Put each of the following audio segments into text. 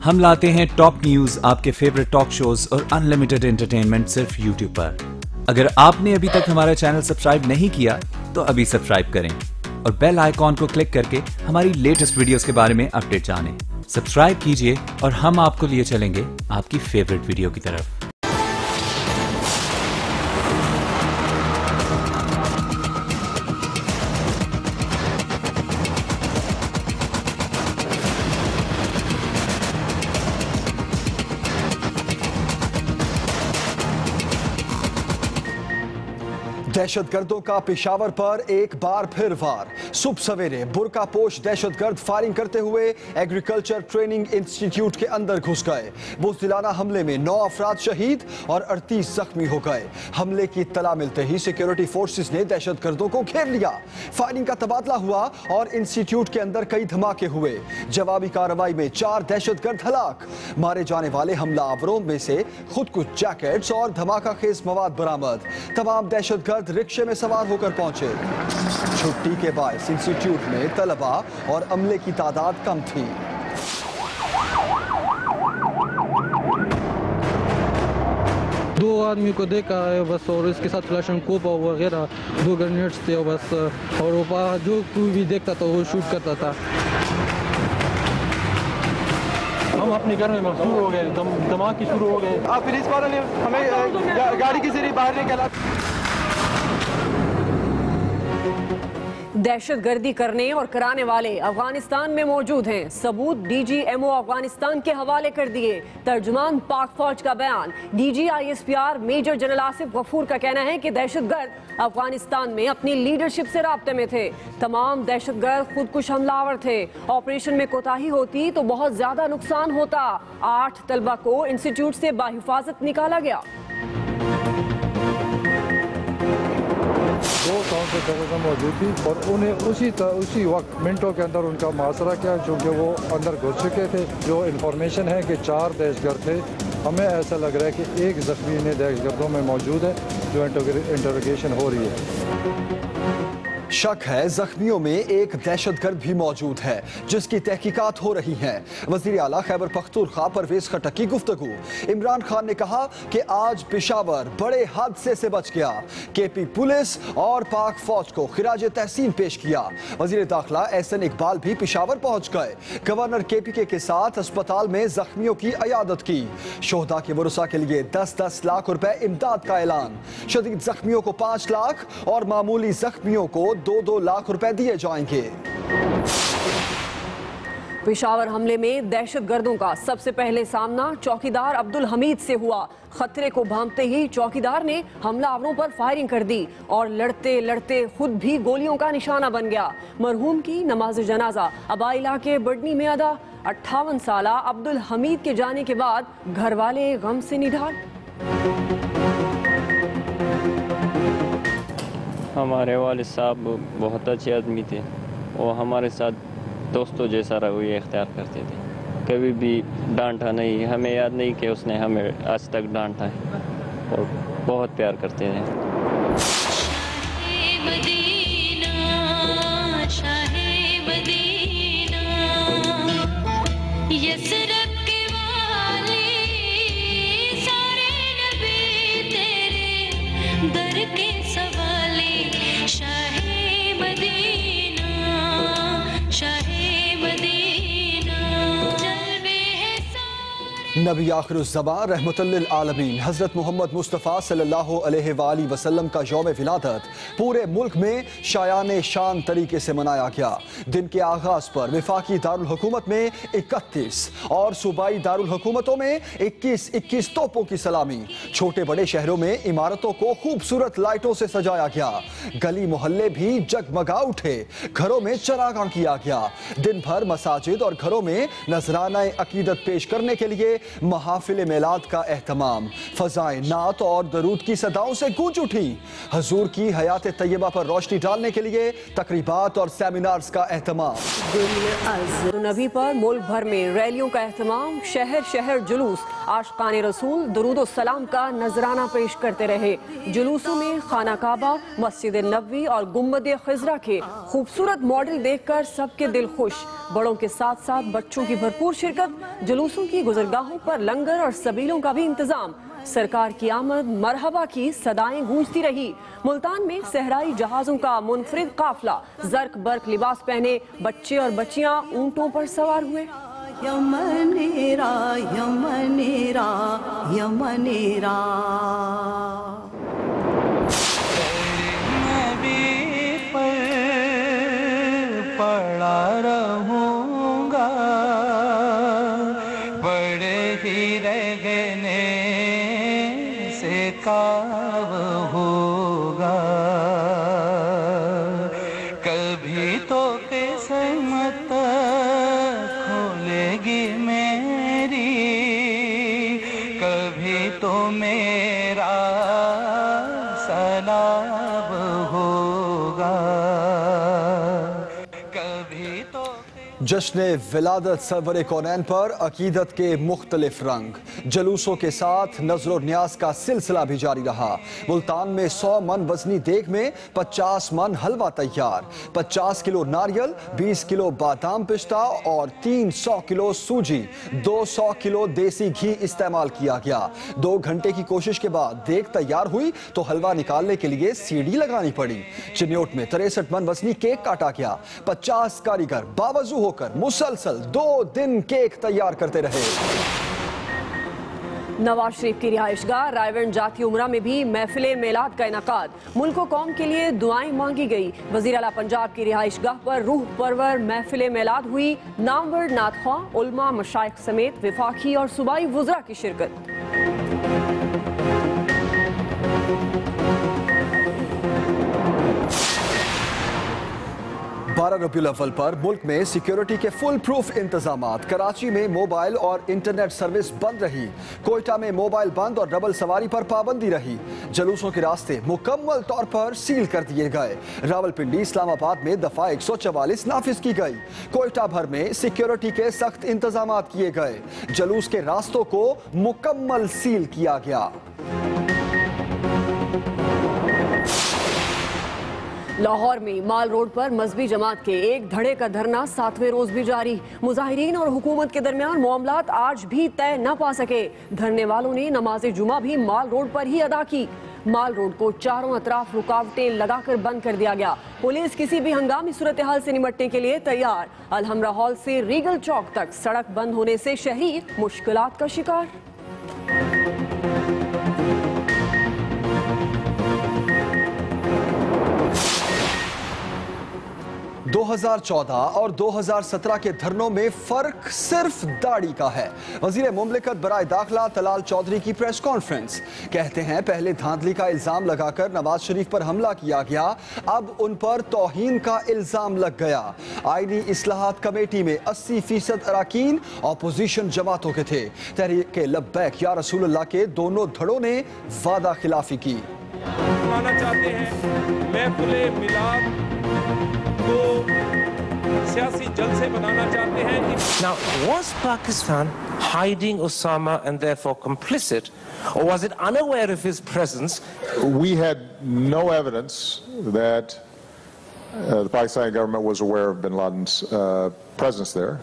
हम लाते हैं top news, आपके फेवरेट टॉक शोज और अनलिमिटेड एंटरटेनमेंट सिर्फ यूट्यूब पर। अगर आपने अभी तक हमारा चैनल सब्सक्राइब नहीं किया तो अभी सब्सक्राइब करें और बेल आइकॉन को क्लिक करके हमारी लेटेस्ट वीडियोस के बारे में अपडेट जानें। सब्सक्राइब कीजिए और हम आपको लिए चलेंगे आपकी फेवरेट वीडियो की तरफ। दहशतगर्दों का पेशावर पर एक बार फिर वार। सुबह सवेरे बुर्कापोश दहशतगर्द फायरिंग करते हुए एग्रीकल्चर ट्रेनिंग इंस्टीट्यूट के अंदर घुस गए। बुज़दिलाना हमले में 9 अफराद शहीद और 38 जख्मी हो गए। हमले की इत्तला मिलते ही सिक्योरिटी फोर्सेस ने दहशतगर्दों को घेर लिया। फायरिंग का तबादला हुआ और इंस्टीट्यूट के अंदर कई धमाके हुए। जवाबी कार्रवाई में 4 दहशतगर्द हलाक। मारे जाने वाले हमलावरों में से खुद कुछ जैकेट्स और धमाका खेज मवाद बरामद। तमाम दहशतगर्द रिक्शे में सवार होकर पहुंचे। छुट्टी के बायस इंस्टीट्यूट में तलबा और अमले की तादाद कम थी। दो आदमी को देखा है बस, और इसके साथ क्लाशनकोव वगैरह 2 ग्रेनेड्स थे बस, और वो जो कोई भी देखता था वो शूट करता था। हम अपने घर में मशहूर हो गए, धमाके शुरू हो गए। आप पुलिस वालों ने हमें गाड़ी के जरिए बाहर निकाला। दहशतगर्दी करने और कराने वाले अफगानिस्तान में मौजूद हैं। सबूत DGMO अफगानिस्तान के हवाले कर दिए। तर्जुमान पाक फौज का बयान। DG ISPR major general Asif Ghafoor का कहना है कि दहशतगर्द अफगानिस्तान में अपनी लीडरशिप से राब्ते में थे। तमाम दहशतगर्द खुदकुश हमलावर थे। ऑपरेशन में कोताही होती तो बहुत ज्यादा नुकसान होता। 8 तलबा को इंस्टीट्यूट से बाहिफाजत निकाला गया। 2 काउंटर टेररिज्म मौजूद थी और उन्हें उसी वक्त मिनटों के अंदर उनका मुआसरा किया, चूँकि वो अंदर घुस चुके थे। जो इन्फॉर्मेशन है कि 4 दहशतगर्द थे, हमें ऐसा लग रहा है कि एक जख्मी ने दहशतगर्दों में मौजूद है जो इंटरोगेशन हो रही है। शक है जख्मियों में एक दहशतगर्द भी मौजूद है जिसकी तहकीकात हो रही है। वज़ीर आला खैबर पख्तूनख्वा परवेज खट्टक की गुफ्तगू। इमरान खान ने कहा कि आज पेशावर बड़े हादसे से बच गया। KP पुलिस और पाक फौज को खिराज तहसीन पेश किया। वज़ीर दाखिला एहसन इकबाल भी पेशावर पहुंच गए। गवर्नर KPK के साथ अस्पताल में जख्मियों की अयादत की। शोहदा के वरुसा के लिए 10-10 लाख रुपए इमदाद का ऐलान। शदीद जख्मियों को 5 लाख और मामूली जख्मियों को 2-2 लाख रुपए दिए जाएंगे। पेशावर हमले में दहशतगर्दों का सबसे पहले सामना चौकीदार अब्दुल हमीद से हुआ। खतरे को भांपते ही चौकीदार ने हमलावरों पर फायरिंग कर दी और लड़ते लड़ते खुद भी गोलियों का निशाना बन गया। मरहूम की नमाज जनाजा अबा इलाके बडनी में अदा। 58 साला अब्दुल हमीद के जाने के बाद घर वाले गम से निढाल। हमारे वालिद साहब बहुत अच्छे आदमी थे। वो हमारे साथ दोस्तों जैसा रवैया इख्तियार करते थे। कभी भी डांटा नहीं। हमें याद नहीं कि उसने हमें आज तक डांटा है, और बहुत प्यार करते थे। नबी आखिरुज़्ज़मान रहमतुल्लिल आलमीन हज़रत मोहम्मद मुस्तफ़ा सल्लल्लाहु अलैहि वसल्लम का यौम विलादत पूरे मुल्क में शायान शान तरीके से मनाया गया। दिन के आगाज़ पर वफाकी दारुल हुकूमत में 31 और सूबाई दारुल हुकूमतों में 21 तोपों की सलामी। छोटे बड़े शहरों में इमारतों को खूबसूरत लाइटों से सजाया गया। गली मोहल्ले भी जगमगा उठे। घरों में चरागां किया गया। दिन भर मसाजिद और घरों में नजराना अकीदत पेश करने के लिए महाफिल मिलाद का एहतमाम। फजाएं नात और दरूद की सदाओं से गूंज उठी। हजूर की हयात तैयबा पर रोशनी डालने के लिए तकरीबात और सेमिनार्स का एहतमाम। नबी पर मुल्क भर में रैलियों का एहतमाम। शहर शहर जुलूस आशिकाने रसूल दुरूद सलाम का नजराना पेश करते रहे। जुलूसों में खाना काबा, मस्जिद नबवी और गुम्बद खिजरा के खूबसूरत मॉडल देखकर सबके दिल खुश। बड़ों के साथ साथ बच्चों की भरपूर शिरकत। जुलूसों की गुजरगाहों पर लंगर और सबीलों का भी इंतजाम। सरकार की आमद मरहबा की सदाएं गूंजती रही। मुल्तान में सहराई जहाजों का मुनफरिद काफिला। जर्क बर्क लिबास पहने बच्चे और बच्चियां ऊंटों पर सवार हुए। यमनेरा यमनेरा यमनेरा नबी पर पड़ा रहूंगा, बड़े ही रहने से काव होगा। कभी तो किस्मत खोलेगी मेरी, कभी तो मेरा सलाब होगा, कभी तो। जश्न विलादत सरवर कौनैन पर अकीदत के मुख्तलिफ रंग। जलूसों के साथ नजर न्याज का सिलसिला भी जारी रहा। मुल्तान में 100 मन वजनी देग में 50 मन हलवा तैयार। 50 किलो नारियल, 20 किलो बादाम पिस्ता और 300 किलो सूजी, 200 किलो देसी घी इस्तेमाल किया गया। 2 घंटे की कोशिश के बाद देग तैयार हुई तो हलवा निकालने के लिए सीढ़ी लगानी पड़ी। चिन्योट में 63 मन वजनी केक काटा गया। 50 कारीगर बावजू होकर मुसलसल 2 दिन केक तैयार करते रहे। नवाज शरीफ की रिहाइशगाह रायवन जाती उमरा में भी महफिल मिलाद का इनाकाद। मुल्क और कौम के लिए दुआएं मांगी गई। वजीर आला पंजाब की रिहाइशगाह पर रूह परवर महफिल मिलाद हुई। नामवर नातख्वां, उलमा, मशाइख समेत विफाकी और सूबाई वुज़रा की शिरकत। 12 रबीउल अव्वल पर मुल्क में सिक्योरिटी के फुल प्रूफ इंतजामात। कराची में मोबाइल और इंटरनेट सर्विस बंद रही। कोयटा में मोबाइल बंद और डबल सवारी पर पाबंदी रही। जुलूसों के रास्ते मुकम्मल तौर पर सील कर दिए गए। रावलपिंडी, इस्लामाबाद में दफा 144 नाफिज की गई। कोयटा भर में सिक्योरिटी के सख्त इंतजामात किए गए। जुलूस के रास्तों को मुकम्मल सील किया गया। लाहौर में माल रोड पर मजहबी जमात के एक धड़े का धरना 7वें रोज भी जारी। मुजाहिरीन और हुकूमत के दरमियान मामलात आज भी तय न पा सके। धरने वालों ने नमाज जुमा भी माल रोड पर ही अदा की। माल रोड को चारों अतराफ रुकावटें लगाकर बंद कर दिया गया। पुलिस किसी भी हंगामी सूरत हाल से निपटने के लिए तैयार। अलहमरा हॉल से रीगल चौक तक सड़क बंद होने से शहरी मुश्किलात का शिकार। 2014 और 2017 के धरनों में फर्क सिर्फ दाढ़ी का है। वजीर मुमलिकत बराए दाखिला तलाल चौधरी की प्रेस कॉन्फ्रेंस। कहते हैं पहले धांधली का इल्जाम लगाकर नवाज शरीफ पर हमला किया गया, अब उन पर तौहीन का इल्जाम लग गया। आईनी इस्लाहात कमेटी में 80% अरकान अपोजिशन जमातों के थे। तहरीक लब्बैक या रसूलुल्लाह के दोनों धड़ों ने वादा खिलाफी की। चाहते हैं महफिल मिलाद को सियासी जलसे बनाना चाहते हैं। Now, was Pakistan hiding Osama and therefore complicit, or was it unaware of his presence? We had no evidence that the Pakistani government was aware of bin Laden's presence there.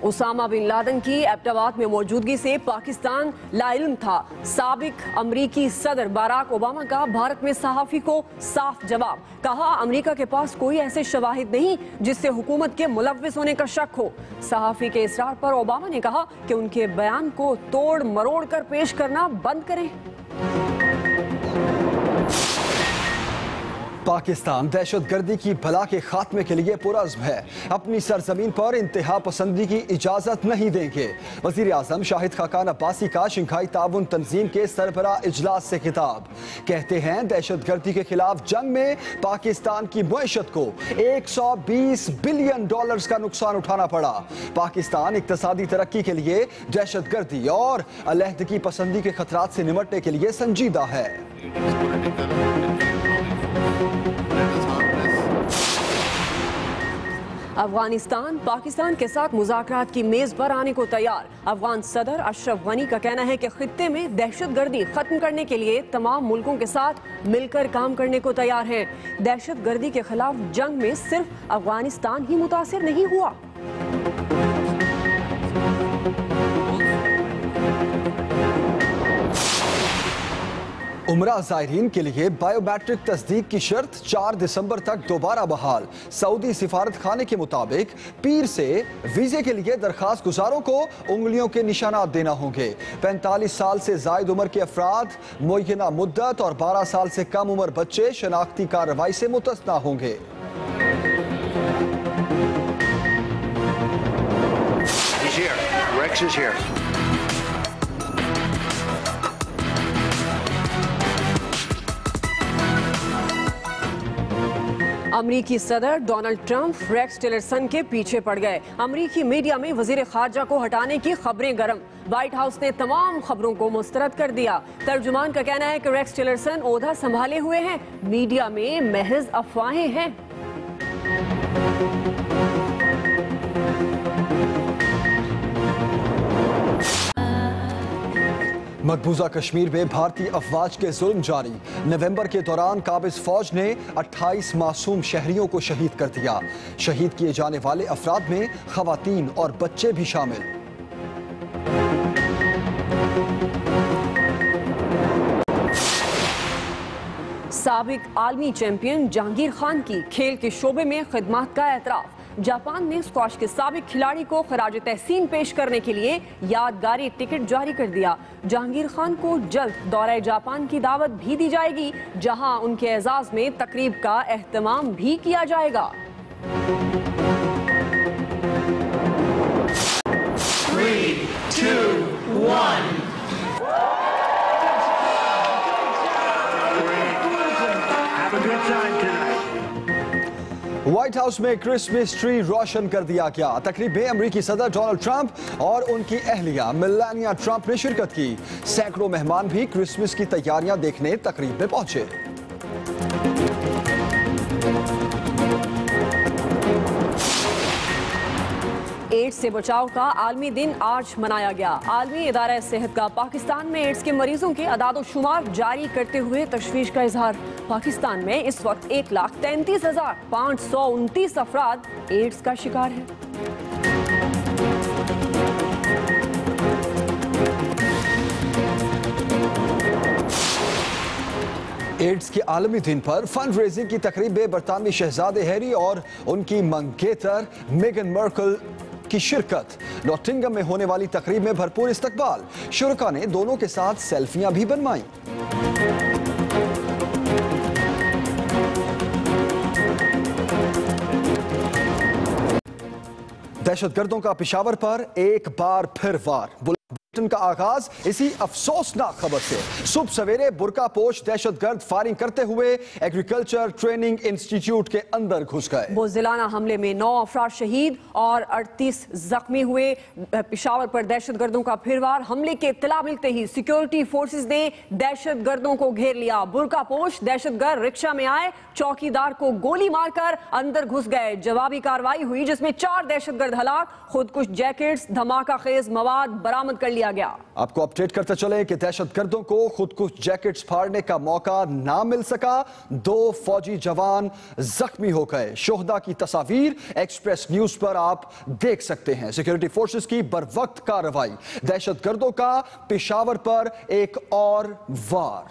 Usama bin Laden की एबटाबाद में मौजूदगी से पाकिस्तान लाइल्म था। साबिक अमरीकी सदर बराक ओबामा का भारत में सहाफ़ी को साफ जवाब। कहा अमरीका के पास कोई ऐसे शवाहिद नहीं जिससे हुकूमत के मुलव्विस होने का शक हो। सहाफ़ी के इसरार पर ओबामा ने कहा कि उनके बयान को तोड़ मरोड़ कर पेश करना बंद करें। पाकिस्तान दहशतगर्दी की बला के खात्मे के लिए पुरअज़्म है। अपनी सरजमीन पर इंतहा पसंदी की इजाजत नहीं देंगे। वज़ीर आज़म शाहिद खाकान अब्बासी का शंघाई ताउन तंजीम के सरबराह इजलास से खिताब। कहते हैं दहशतगर्दी के खिलाफ जंग में पाकिस्तान की मईशत को $120 बिलियन का नुकसान उठाना पड़ा। पाकिस्तान इक्तसादी तरक्की के लिए दहशतगर्दी और अलहदगी पसंदी के खतरात से निपटने के लिए संजीदा है। अफगानिस्तान पाकिस्तान के साथ मुज़ाकरात की मेज पर आने को तैयार। अफगान सदर अशरफ गनी का कहना है कि खित्ते में दहशतगर्दी खत्म करने के लिए तमाम मुल्कों के साथ मिलकर काम करने को तैयार हैं। दहशतगर्दी के खिलाफ जंग में सिर्फ अफगानिस्तान ही मुतासिर नहीं हुआ। उमरा ज़ायरीन के लिए बायोमेट्रिक तस्दीक की शर्त 4 दिसंबर तक दोबारा बहाल। सऊदी सिफारत खाने के मुताबिक पीर से वीजे के लिए दरखास्त गुजारों को उंगलियों के निशानात देना होंगे। 45 साल से जायद उम्र के अफराद मुय्यना मुद्दत और 12 साल से कम उम्र बच्चे शनाख्ती कार्रवाई से मुतस्ना होंगे। Rex is here. अमरीकी सदर डोनाल्ड ट्रंप रेक्स टिलरसन के पीछे पड़ गए। अमरीकी मीडिया में वजीर खारजा को हटाने की खबरें गर्म। व्हाइट हाउस ने तमाम खबरों को मुस्तरद कर दिया। तर्जुमान का कहना है कि रेक्स टिलरसन ओहदा संभाले हुए हैं, मीडिया में महज अफवाहें हैं। मकबूजा कश्मीर में भारतीय अफवाज के जुल्म जारी। नवंबर के दौरान काबिज फौज ने 28 मासूम शहरियों को शहीद कर दिया। शहीद किए जाने वाले अफराद में खवातीन और बच्चे भी शामिल। साबिक आलमी चैंपियन जहांगीर खान की खेल के शोबे में खिदमत का एतराफ। जापान ने स्क्वाश के साबिक खिलाड़ी को खराज तहसीन पेश करने के लिए यादगारी टिकट जारी कर दिया। जहांगीर खान को जल्द दौरे जापान की दावत भी दी जाएगी, जहां उनके एजाज में तकरीब का एहतमाम भी किया जाएगा। 3, 2, 1 व्हाइट हाउस में क्रिसमस ट्री रोशन कर दिया गया। तकरीब में अमेरिकी सदर डोनाल्ड ट्रंप और उनकी अहलिया मेलानिया ट्रंप ने शिरकत की। सैकड़ों मेहमान भी क्रिसमस की तैयारियां देखने तकरीब में पहुंचे। एड्स से बचाव का आलमी दिन आज मनाया गया। आलमी इदारा सेहत का पाकिस्तान में एड्स के मरीजों के अदाद-ओ-शुमार जारी करते हुए तशवीश का इजहार। पाकिस्तान में इस वक्त 1,33,529 अफराद एड्स का शिकार हैं। एड्स के आलमी दिन पर फंड रेजिंग की तकरीब में बरतानवी शहजादे हैरी और उनकी मंगेतर मेगन मर्कल की शिरकत। नॉटिंगम में होने वाली तकरीब में भरपूर इस्तकबाल। शुरका ने दोनों के साथ सेल्फियां भी बनवाई। दहशतगर्दों का पेशावर पर एक बार फिर वार। का आगाज इसी अफसोसनाक खबर से। सुबह सवेरे बुरका पोश दहशतगर्द फायरिंग करते हुए एग्रीकल्चर ट्रेनिंग इंस्टीट्यूट के अंदर घुस गए। बुज़दिलाना हमले में 9 अफराद शहीद और 38 जख्मी हुए। पेशावर पर दहशतगर्दों का फिरवार। हमले के इत्तला मिलते ही सिक्योरिटी फोर्सेस ने दहशतगर्दों को घेर लिया। बुरका पोश दहशतगर्द रिक्शा में आए, चौकीदार को गोली मारकर अंदर घुस गए। जवाबी कार्रवाई हुई जिसमें 4 दहशतगर्द हलाक। खुदकुश जैकेट्स, धमाका खेज मवाद बरामद कर लिया गया। आपको अपडेट करते चले कि दहशतगर्दों को खुदकुश जैकेट्स फाड़ने का मौका ना मिल सका। 2 फौजी जवान जख्मी हो गए। शोहदा की तस्वीर एक्सप्रेस न्यूज पर आप देख सकते हैं। सिक्योरिटी फोर्सेस की बरवक्त कार्रवाई। दहशतगर्दों का पेशावर पर एक और वार।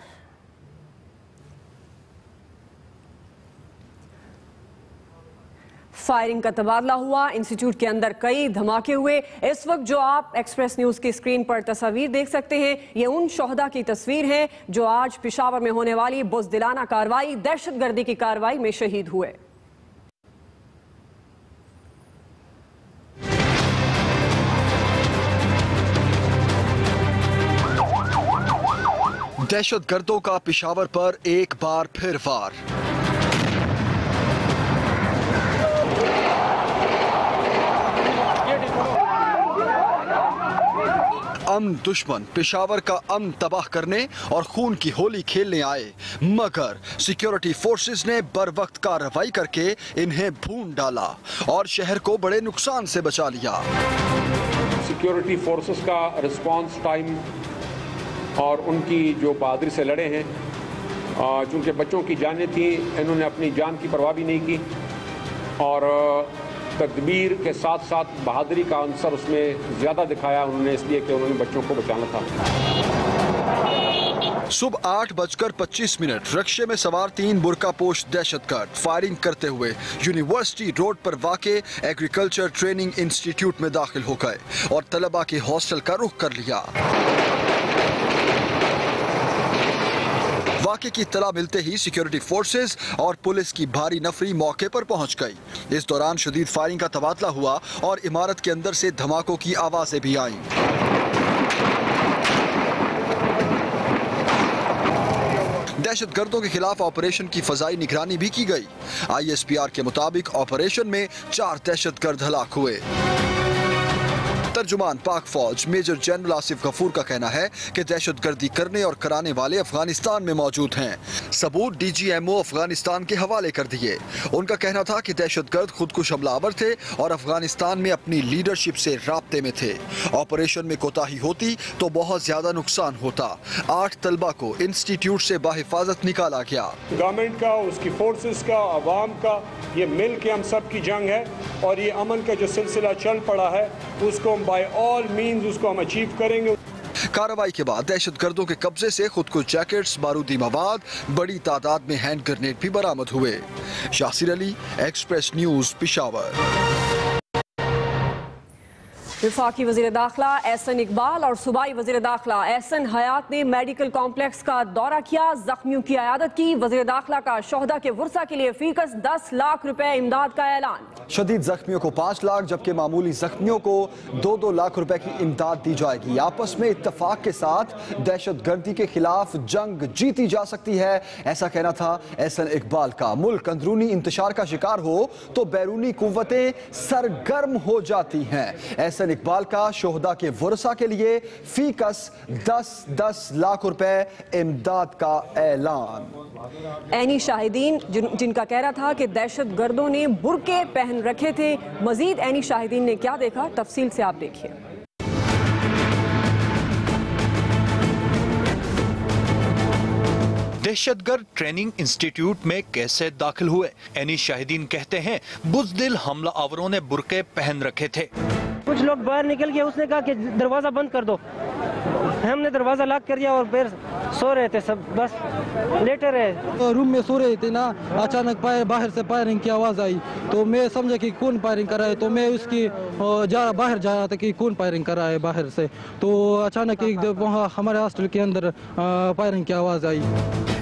फायरिंग का तबादला हुआ, इंस्टीट्यूट के अंदर कई धमाके हुए। इस वक्त जो आप एक्सप्रेस न्यूज की स्क्रीन पर तस्वीर देख सकते हैं, ये उन शोहदा की तस्वीर है जो आज पेशावर में होने वाली बुज़दिलाना कार्रवाई, दहशतगर्दी की कार्रवाई में शहीद हुए। दहशतगर्दों का पेशावर पर एक बार फिर वार। अमन दुश्मन पेशावर का अमन तबाह करने और खून की होली खेलने आए, मगर सिक्योरिटी फोर्सेस ने बर वक्त कार्रवाई करके इन्हें भून डाला और शहर को बड़े नुकसान से बचा लिया। सिक्योरिटी फोर्सेस का रिस्पांस टाइम और उनकी जो बहादुरी से लड़े हैं, चूँकि बच्चों की जानें थी, इन्होंने अपनी जान की परवाह भी नहीं की और तकदीर के साथ साथ बहादुरी का अंसर उसमें ज़्यादा दिखाया उन्होंने, इसलिए कि उन्होंने बच्चों को बचाना था। सुबह 8:25 रक्शे में सवार 3 बुर्कापोश दहशतगर्द फायरिंग करते हुए यूनिवर्सिटी रोड पर वाक़े एग्रीकल्चर ट्रेनिंग इंस्टीट्यूट में दाखिल हो गए और तलबा के हॉस्टल का रुख कर लिया। वाक़े की इत्तला मिलते ही सिक्योरिटी फोर्सेस और पुलिस की भारी नफरी मौके पर पहुंच गई। इस दौरान शदीद फायरिंग का तबादला हुआ और इमारत के अंदर से धमाकों की आवाजें भी आईं। दहशतगर्दों के खिलाफ ऑपरेशन की फजाई निगरानी भी की गई। ISPR के मुताबिक ऑपरेशन में 4 दहशतगर्द हलाक हुए। तर्जुमान पाक फौज मेजर जनरल आसिफ गफूर का कहना है कि दहशतगर्दी करने और कराने वाले अफगानिस्तान में मौजूद हैं। सबूत DGMO अफगानिस्तान के हवाले कर दिए। उनका कहना था कि दहशतगर्द खुदकुश हमलावर थे और अफगानिस्तान में अपनी लीडरशिप से राब्ते में थे। ऑपरेशन में कोताही होती तो बहुत ज्यादा नुकसान होता। 8 तलबा को इंस्टीट्यूट से बाहिफाजत निकाला गया। गवर्नमेंट का, उसकी फोर्सेस का, अवाम का, ये मिल के हम सब की जंग है और ये अमन का जो सिलसिला चल पड़ा है उसको बाय ऑल मीन्स उसको हम अचीव करेंगे। कार्रवाई के बाद दहशतगर्दों के कब्जे से खुदकुश जैकेट्स, बारूदी मवाद, बड़ी तादाद में हैंड ग्रेनेड भी बरामद हुए। Yasir Ali, express news, Peshawar. वफाकी वज़ीर दाखिला एहसन इकबाल और सूबाई वज़ीर दाखिला एहसन हयात ने मेडिकल कॉम्प्लेक्स का दौरा किया, जख्मियों की अयादत की। वज़ीर दाखिला का शोहदा के वुरसा के लिए फीकस 10 लाख रुपए इमदाद का ऐलान। शदीद जख्मियों को 5 लाख जबकि मामूली जख्मियों को 2-2 लाख रुपए की इमदाद दी जाएगी। आपस में इत्तफाक के साथ दहशतगर्दी के खिलाफ जंग जीती जा सकती है, ऐसा कहना था एहसन इकबाल का। मुल्क अंदरूनी इंतशार का शिकार हो तो बैरूनी कुव्वतें सरगर्म हो जाती हैं। एहसन इकबाल का शोहदा के वरसा के लिए फीकस 10-10 लाख रुपए इमदाद का ऐलान। ऐनी शाहिदीन जिनका कहना था कि दहशतगर्दों ने बुरके पहन रखे थे। मजीद ऐनी शाहिदीन ने क्या देखा, तफसील से आप देखिए। दहशतगर्द ट्रेनिंग इंस्टीट्यूट में कैसे दाखिल हुए? ऐनी शाहिदीन कहते हैं बुज़दिल हमला आवरों ने बुरके पहन रखे थे। कुछ लोग बाहर निकल गए, उसने कहा कि दरवाजा बंद कर दो। हमने दरवाजा लॉक कर दिया और फिर सो रहे थे सब, बस लेटे रहे। रूम में सो रहे थे ना, अचानक बाहर से फायरिंग की आवाज़ आई तो मैं समझा कि कौन फायरिंग कर रहा है, तो मैं उसकी बाहर जा रहा था कि कौन फायरिंग कर रहा है बाहर से, तो अचानक एक वहाँ हमारे हॉस्टल के अंदर फायरिंग की आवाज़ आई।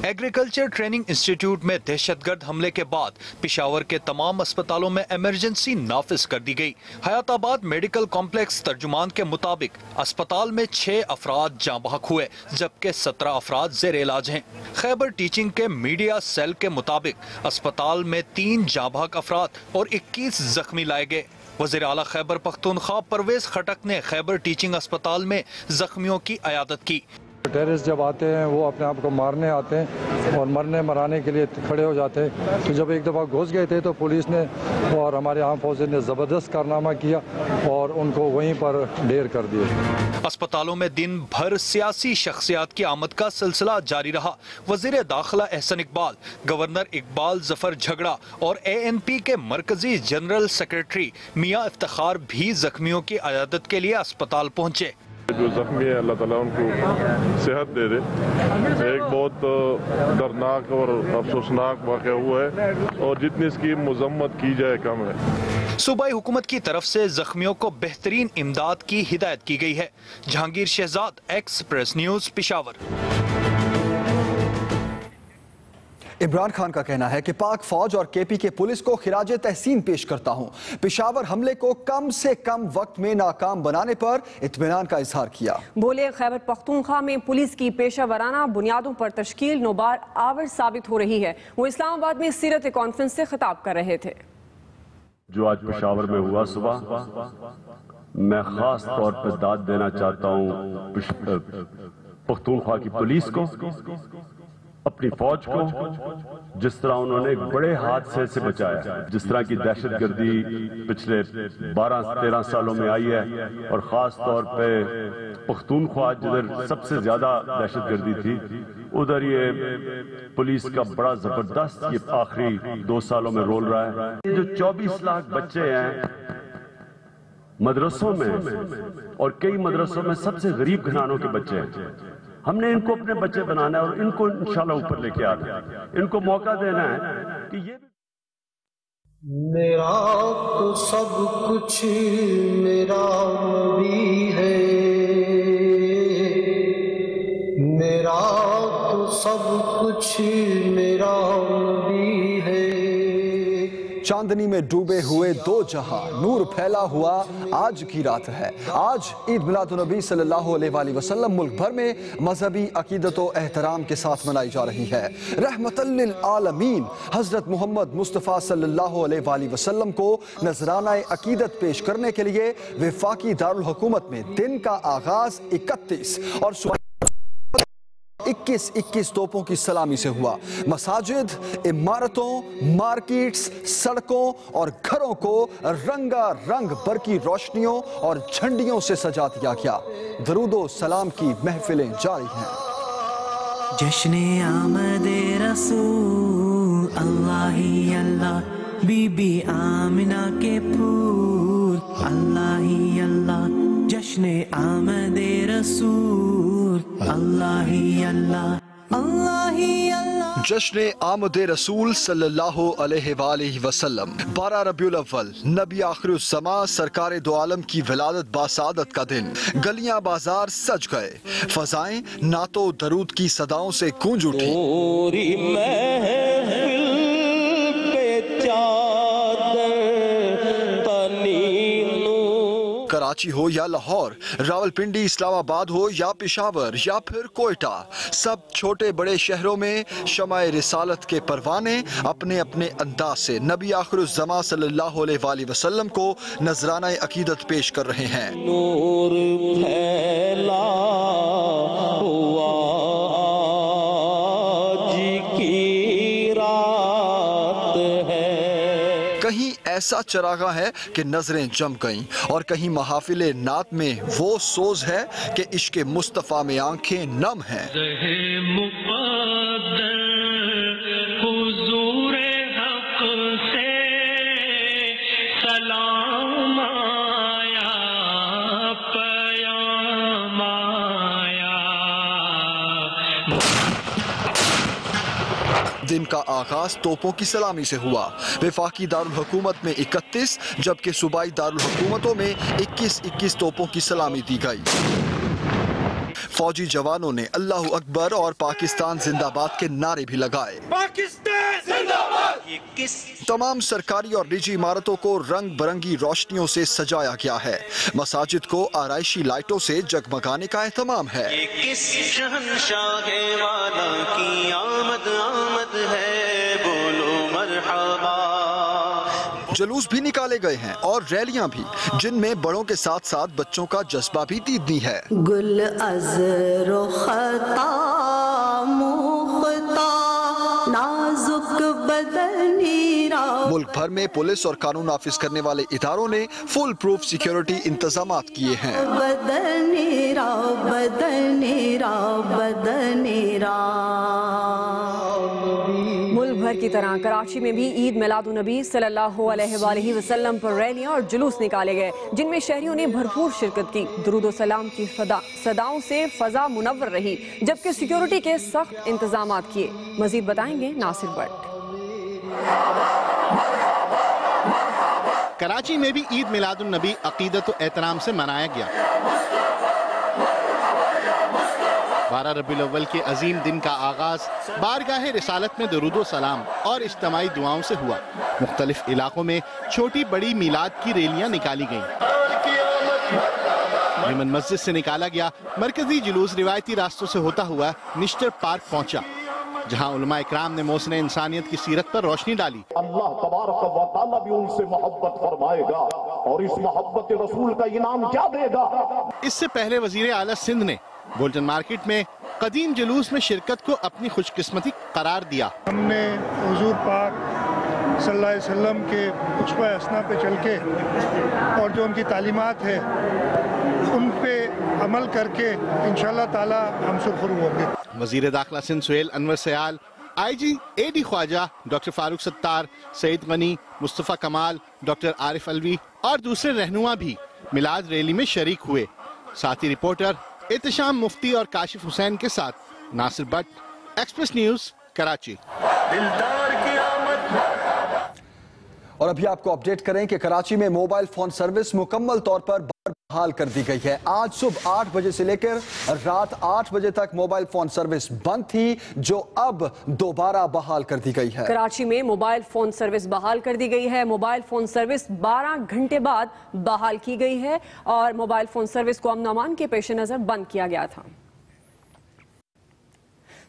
एग्रीकल्चर ट्रेनिंग इंस्टीट्यूट में दहशतगर्द हमले के बाद पेशावर के तमाम अस्पतालों में इमरजेंसी नाफिज कर दी गई। हयाताबाद मेडिकल कॉम्प्लेक्स तर्जुमान के मुताबिक अस्पताल में 6 अफराद जाँ बहक हुए जबकि 17 अफराद जेर इलाज हैं। खैबर टीचिंग के मीडिया सेल के मुताबिक अस्पताल में 3 जाँ बहक अफराद और 21 जख्मी लाए गए। वज़ीर आला खैबर पख्तूनख्वा परवेज खटक ने खैबर टीचिंग अस्पताल में जख्मियों की अयादत की। टेररिस्ट जब आते हैं वो अपने आप को मारने आते हैं और मरने मराने के लिए खड़े हो जाते हैं। तो जब एक दफ़ा घुस गए थे तो पुलिस ने और हमारे आम फौज ने ज़बरदस्त कारनामा किया और उनको वहीं पर ढेर कर दिए। अस्पतालों में दिन भर सियासी शख्सियात की आमद का सिलसिला जारी रहा। वज़ीर दाखिला एहसन इकबाल, गवर्नर इकबाल जफर झगड़ा और ANP के मरकजी जनरल सेक्रेटरी मियां इफ्तिखार भी जख्मियों की अयादत के लिए अस्पताल पहुंचे। जो जख्मी है अल्लाह ताला उनको सेहत दे दे। एक बहुत दर्दनाक और अफसोसनाक वाक़या हुआ है और जितनी इसकी मजम्मत की जाए कम है। सूबाई हुकूमत की तरफ से जख्मियों को बेहतरीन इमदाद की हिदायत की गई है। Jahangir Shahzad, express news, Peshawar. इमरान खान का कहना है कि पाक फौज और केपी के पुलिस को खिराजे तहसीन पेश करता हूं। पेशावर हमले को कम से कम वक्त में नाकाम बनाने पर इत्मीनान का इजहार किया। बोले, खैबर पख्तूनख्वा में पुलिस की पेशा वराना बुनियादों पर तश्कील नौबार आवर साबित हो रही है। वो इस्लामाबाद में सीरत कॉन्फ्रेंस से खिताब कर रहे थे। जो आज पेशावर में हुआ सुबह, मैं खास तौर पर दाद देना चाहता हूँ पख्तूनख्वा की पुलिस को, अपनी फौज को, जिस तरह उन्होंने एक बड़े हादसे से बचाया। जिस तरह की दहशतगर्दी पिछले 12-13 सालों में आई है और खास तौर पे पख्तूनख्वा जिधर सबसे ज्यादा दहशतगर्दी थी, उधर ये पुलिस का बड़ा जबरदस्त ये आखिरी 2 सालों में रोल रहा है। जो 24 लाख बच्चे हैं मदरसों में और कई मदरसों में सबसे गरीब घरानों के बच्चे हैं, हमने इनको अपने बच्चे बनाना है और इनको इंशाल्लाह ऊपर लेके आना है। इनको मौका देना है कि ये मेरा तो सब कुछ मेरा नबी है, मेरा तो सब कुछ मेरा नबी है। चांदनी में डूबे हुए 2 जहां, नूर फैला हुआ आज की रात है। आज ईद मिलादुन्नबी सल्लल्लाहु अलैहि वसल्लम मुल्क भर में मजहबी अकीदत व एहतराम के साथ मनाई जा रही है। रहमतल लिल आलमीन हजरत मोहम्मद मुस्तफ़ा सल्लल्लाहु अलैहि वसल्लम को नजराना अकीदत पेश करने के लिए वफाकी दारुल हुकूमत में दिन का आगाज 31 और 21 तोपों की सलामी से हुआ। मसाजिद, इमारतों, मार्केट्स, सड़कों और घरों को रंगारंग बरकी रोशनियों और झंडियों से सजा दिया गया। दरूदो सलाम की महफिलें जारी हैं। जश्ने आमदे रसूल अल्लाह ही अल्लाह, बीबी आमिना के फूल अल्लाह ही अल्लाह। जश्ने आमदे रसूल अल्लाह ही अल्लाह, अल्लाह ही अल्लाह। जश्न आमदे रसूल सल्लल्लाहु अलैहि वसल्लम 12 रबीउल अव्वल, नबी आखिरुज़्ज़मा सरकार दो आलम की विलादत बासादत का दिन। गलियां बाजार सज गए, फजाएं नातो दरूद की सदाओं से गूंज उठी। कराची हो या लाहौर, रावलपिंडी, इस्लामाबाद हो या पेशावर या फिर कोयटा, सब छोटे बड़े शहरों में शमाए रिसालत के परवाने अपने अपने अंदाज से नबी आखिरुज़्ज़मा सल्लल्लाहु अलैहि वसल्लम को नजराना अकीदत पेश कर रहे हैं। नूर फैला हुआ आज की रात है। कहीं ऐसा चरागा है कि नजरें जम गईं और कहीं महफिले नात में वो सोज है कि इश्क मुस्तफ़ा में आंखें नम हैं। दिन का आगाज तोपों की सलामी से हुआ। वफाकी दारुल हुकूमत में 31 जबकि सूबाई दारुल हुकूमतों में 21 तोपों की सलामी दी गई। फौजी जवानों ने अल्लाहु अकबर और पाकिस्तान जिंदाबाद के नारे भी लगाए। पाकिस्तान जिंदाबाद। तमाम सरकारी और निजी इमारतों को रंग बिरंगी रोशनियों से सजाया गया है। मसाजिद को आराइशी लाइटों से जगमगाने का एहतमाम है। ये किस शहंशाह वाला की आमद आमद है, बोलो मरहबा। जुलूस भी निकाले गए हैं और रैलियां भी, जिनमें बड़ों के साथ साथ बच्चों का जज्बा भी दीदनी है। गुल अज़रो खता मुख्ता नाजुक बदनीरा। मुल्क भर में पुलिस और कानून नाफिज करने वाले इदारों ने फुल प्रूफ सिक्योरिटी इंतजामात किए हैं। बदनीरा बदनीरा बदनीरा। मुल्क भर की तरह कराची में भी ईद मिलादुन्नबी सल्लल्लाहु अलैहि वसल्लम पर रैलियां और जुलूस निकाले गए, जिनमें शहरियों ने भरपूर शिरकत की। दुरूद सलाम की सदाओं से फजा मुनव्वर रही, जबकि सिक्योरिटी के सख्त इंतजाम किए। मजीद बताएंगे नासिर भट्ट। कराची में भी ईद मिलादुन्नबी अकीदत व एहतराम से मनाया गया। 12 रबीउल अव्वल के अजीम दिन का आगाज बारगाह रिसालत में दुरूद सलाम और इज्तिमाई दुआओं से हुआ। मुख्तलिफ इलाकों में छोटी बड़ी मिलाद की रैलियां निकाली गईं। यमन मस्जिद से निकाला गया मरकजी जुलूस रिवायती रास्तों से होता हुआ निश्तर पार्क पहुंचा, जहां उलमा इकराम ने मौसम इंसानियत की सीरत पर रोशनी डाली। अल्लाह तबारक व तआला भी उनसे मोहब्बत फरमाएगा और इस मोहब्बत रसूल का इनाम क्या देगा। इससे पहले वजीर आला सिंध ने गोल्डन मार्केट में कदीम जुलूस में शिरकत को अपनी खुशकिस्मती करार दिया। हमने हुजूर पाक सल्लल्लाहु अलैहि वसल्लम के खुतबा असना पे चल के और जो उनकी तालीमात है उन पे अमल करके इंशाअल्लाह ताला हम सुरखरू होंगे। वजीर दाखिला Sindh Sohail Anwar Sial, IG AD Khawaja doctor Farooq Sattar, Saeed Ghani, Mustafa Kamal, doctor Arif Alvi और दूसरे रहनुमा भी मिलाद रैली में शरीक हुए। साथ ही रिपोर्टर एहतशाम मुफ्ती और काशिफ हुसैन के साथ नासिर भट्ट, एक्सप्रेस न्यूज, कराची। और अभी आपको अपडेट करें कि कराची में मोबाइल फोन सर्विस मुकम्मल तौर पर बहाल कर दी गई है। आज सुबह 8 बजे से लेकर रात 8 बजे तक मोबाइल फोन सर्विस बंद थी, जो अब दोबारा बहाल कर दी गई है। कराची में मोबाइल फोन सर्विस बहाल कर दी गई है। मोबाइल फोन सर्विस 12 घंटे बाद बहाल की गई है और मोबाइल फोन सर्विस को अमन अमान के पेश नजर बंद किया गया था।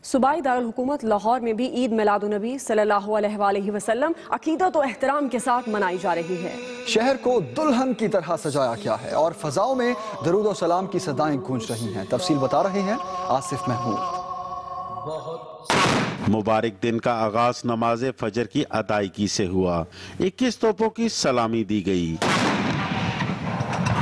सूबाई दारुल हुकूमत लाहौर में भी ईद मिलादुन्नबी सल्लल्लाहु अलैहि वसल्लम अकीदत और एहतराम के साथ मनाई जा रही है। शहर को दुल्हन की तरह सजाया गया है और फजाओं में दरूद और सलाम की सदाएं गूंज रही हैं। तफसील बता रहे हैं आसिफ महमूद। मुबारक दिन का आगाज नमाज फजर की अदायगी से हुआ। 21 तोपों की सलामी दी गई।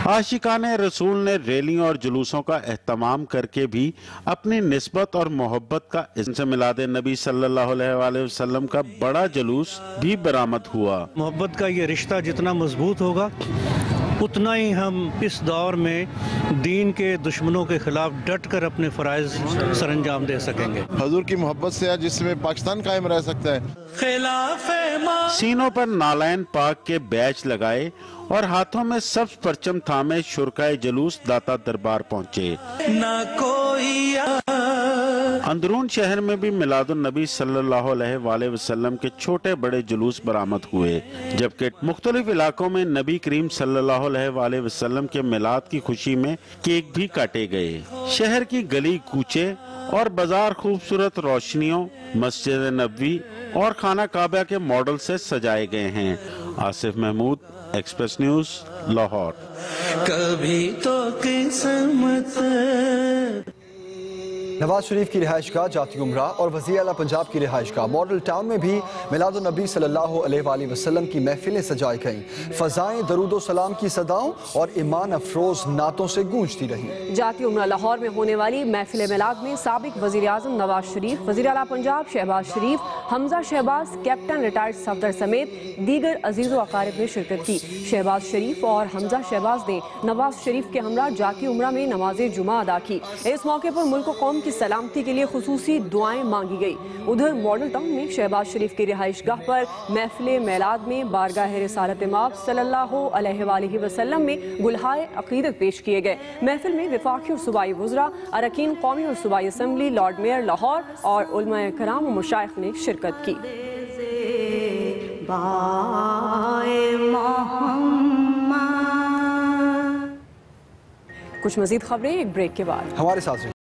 आशिकाने रसूल ने रैलियों और जुलूसों का एहतमाम करके भी अपनी निस्बत और मोहब्बत का इनसे मिलाद नबी सल्लल्लाहु अलैहि वसल्लम का बड़ा जुलूस भी बरामद हुआ। मोहब्बत का ये रिश्ता जितना मजबूत होगा उतना ही हम इस दौर में दीन के दुश्मनों के खिलाफ डट कर अपने फ़राइज़ सरअंजाम दे सकेंगे। हजूर की मोहब्बत से जिसमें पाकिस्तान कायम रह सकता है। सीनों पर नालैन पाक के बैच लगाए और हाथों में सब्ज परचम थामे शुरकाए जुलूस दाता दरबार पहुँचे। अंदरून शहर में भी मिलादुन्नबी सल्लल्लाहु अलैहि वसल्लम के छोटे बड़े जुलूस बरामद हुए, जबकि मुख्तलिफ इलाकों में नबी करीम सल्लल्लाहु अलैहि वसल्लम के मिलाद की खुशी में केक भी काटे गए। शहर की गली कूचे और बाजार खूबसूरत रोशनियों, मस्जिद नबवी और खाना काबा के मॉडल से सजाए गए हैं। Asif Mahmood, Express News, Lahore. कभी तो किस्मत। नवाज शरीफ की रिहाइशगाह जाती उम्रा और वज़ीर आला पंजाब की रिहाइशगाह मॉडल टाउन में भी मिलादुन्नबी सल्लल्लाहु अलैहि वसल्लम की महफिलें सजाई गईं। फ़ज़ाएं दरूदो सलाम की सदाओं और ईमान अफरोज नातों से गूंजती रहीं। जाती उम्रा लाहौर में होने वाली महफिल मिलाद में साबिक वज़ीर आज़म नवाज शरीफ, वज़ीर आला पंजाब शहबाज शरीफ, हमजा शहबाज, कैप्टन रिटायर्ड सफदर समेत दीगर अजीज़ व अकारिब ने शिरकत की। शहबाज शरीफ और हमजा शहबाज ने नवाज शरीफ के हमरा जाती उम्रा में नमाज जुमा अदा की। इस मौके पर मुल्क कौम की सलामती के लिए खुसूसी दुआएं मांगी गई। उधर मॉडल टाउन में शहबाज शरीफ की रिहाइशगाह पर महफिल मिलाद में बारगाह रिसालत इमाम सल्लल्लाहु अलैहि वसल्लम में गुलहाए अकीदत पेश किए गए। महफिल में वफाकी और सूबाई वज़रा, अरकान कौमी और सूबाई असम्बली, लॉर्ड मेयर लाहौर और उलमाए कराम और मशाइख ने शिरकत की। कुछ मजीद खबरें एक ब्रेक के बाद। हमारे साथ